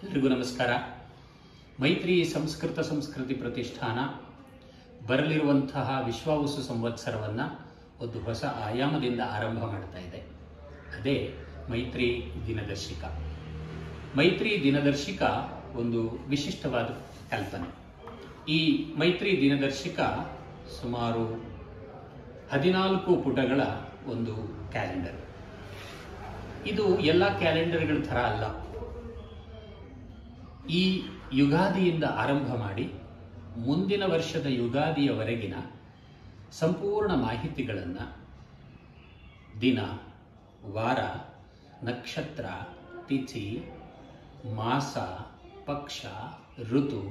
ಎಲ್ರಿಗೂ ನಮಸ್ಕಾರ. ಮೈತ್ರಿ ಸಂಸ್ಕೃತಿ ಪ್ರತಿಷ್ಠಾನ ಬರಲಿರುವಂತಹ ವಿಶ್ವಾವಸು ಸಂವತ್ಸರವನ್ನು ಒಂದು ಹೊಸ ಆಯಾಮದಿಂದ ಆರಂಭ ಮಾಡ್ತಾ ಇದೆ. ಅದೇ ಮೈತ್ರಿ ದಿನದರ್ಶಿಕ. ಮೈತ್ರಿ ದಿನದರ್ಶಿಕ ಒಂದು ವಿಶಿಷ್ಟವಾದ ಕಲ್ಪನೆ. ಈ ಮೈತ್ರಿ ದಿನದರ್ಶಿಕ ಸುಮಾರು 14 ಪುಟಗಳ ಒಂದು ಕ್ಯಾಲೆಂಡರ್. ಇದು ಎಲ್ಲ ಕ್ಯಾಲೆಂಡರ್ಗಳ ಥರ ಅಲ್ಲ. ಈ ಯುಗಾದಿಯಿಂದ ಆರಂಭ ಮಾಡಿ ಮುಂದಿನ ವರ್ಷದ ಯುಗಾದಿಯವರೆಗಿನ ಸಂಪೂರ್ಣ ಮಾಹಿತಿಗಳನ್ನು ದಿನ, ವಾರ, ನಕ್ಷತ್ರ, ತಿಥಿ, ಮಾಸ, ಪಕ್ಷ, ಋತು,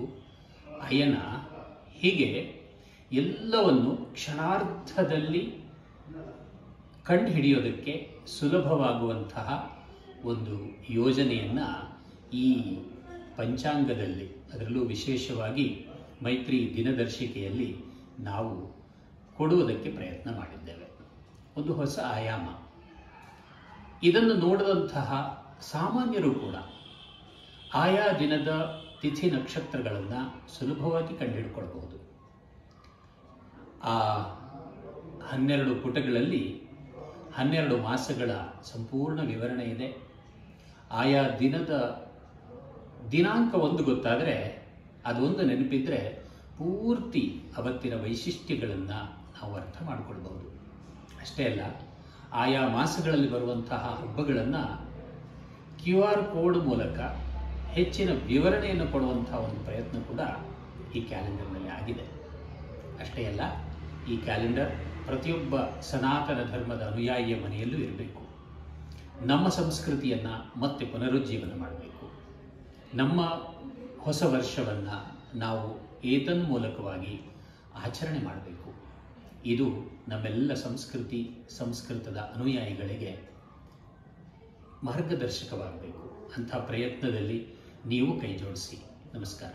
ಅಯನ ಹೀಗೆ ಎಲ್ಲವನ್ನು ಕ್ಷಣಾರ್ಧದಲ್ಲಿ ಕಂಡುಹಿಡಿಯೋದಕ್ಕೆ ಸುಲಭವಾಗುವಂತಹ ಒಂದು ಯೋಜನೆಯನ್ನು ಈ ಪಂಚಾಂಗದಲ್ಲಿ, ಅದರಲ್ಲೂ ವಿಶೇಷವಾಗಿ ಮೈತ್ರಿ ದಿನದರ್ಶಿಕೆಯಲ್ಲಿ ನಾವು ಕೊಡುವುದಕ್ಕೆ ಪ್ರಯತ್ನ ಮಾಡಿದ್ದೇವೆ. ಒಂದು ಹೊಸ ಆಯಾಮ. ಇದನ್ನು ನೋಡಿದಂತಹ ಸಾಮಾನ್ಯರು ಕೂಡ ಆಯಾ ದಿನದ ತಿಥಿ ನಕ್ಷತ್ರಗಳನ್ನು ಸುಲಭವಾಗಿ ಕಂಡುಹಿಡ್ಕೊಳ್ಬಹುದು. ಆ 12 ಪುಟಗಳಲ್ಲಿ 12 ಮಾಸಗಳ ಸಂಪೂರ್ಣ ವಿವರಣೆ ಇದೆ. ಆಯಾ ದಿನದ ದಿನಾಂಕ ಒಂದು ಗೊತ್ತಾದರೆ, ಅದೊಂದು ನೆನಪಿದ್ರೆ ಪೂರ್ತಿ ಅವತ್ತಿನ ವೈಶಿಷ್ಟ್ಯಗಳನ್ನು ನಾವು ಅರ್ಥ ಮಾಡಿಕೊಳ್ಬಹುದು. ಅಷ್ಟೇ ಅಲ್ಲ, ಆಯಾ ಮಾಸಗಳಲ್ಲಿ ಬರುವಂತಹ ಹಬ್ಬಗಳನ್ನು QR ಕೋಡ್ ಮೂಲಕ ಹೆಚ್ಚಿನ ವಿವರಣೆಯನ್ನು ಕೊಡುವಂತಹ ಒಂದು ಪ್ರಯತ್ನ ಕೂಡ ಈ ಕ್ಯಾಲೆಂಡರ್ನಲ್ಲಿ ಆಗಿದೆ. ಅಷ್ಟೇ ಅಲ್ಲ, ಈ ಕ್ಯಾಲೆಂಡರ್ ಪ್ರತಿಯೊಬ್ಬ ಸನಾತನ ಧರ್ಮದ ಅನುಯಾಯಿಯ ಮನೆಯಲ್ಲೂ ಇರಬೇಕು. ನಮ್ಮ ಸಂಸ್ಕೃತಿಯನ್ನು ಮತ್ತೆ ಪುನರುಜ್ಜೀವನ ಮಾಡಬೇಕು. ನಮ್ಮ ಹೊಸ ವರ್ಷವನ್ನು ನಾವು ಏತನ್ಮೂಲಕವಾಗಿ ಆಚರಣೆ ಮಾಡಬೇಕು. ಇದು ನಮ್ಮೆಲ್ಲ ಸಂಸ್ಕೃತದ ಅನುಯಾಯಿಗಳಿಗೆ ಮಾರ್ಗದರ್ಶಕವಾಗಬೇಕು. ಅಂಥ ಪ್ರಯತ್ನದಲ್ಲಿ ನೀವು ಕೈ ಜೋಡಿಸಿ. ನಮಸ್ಕಾರ.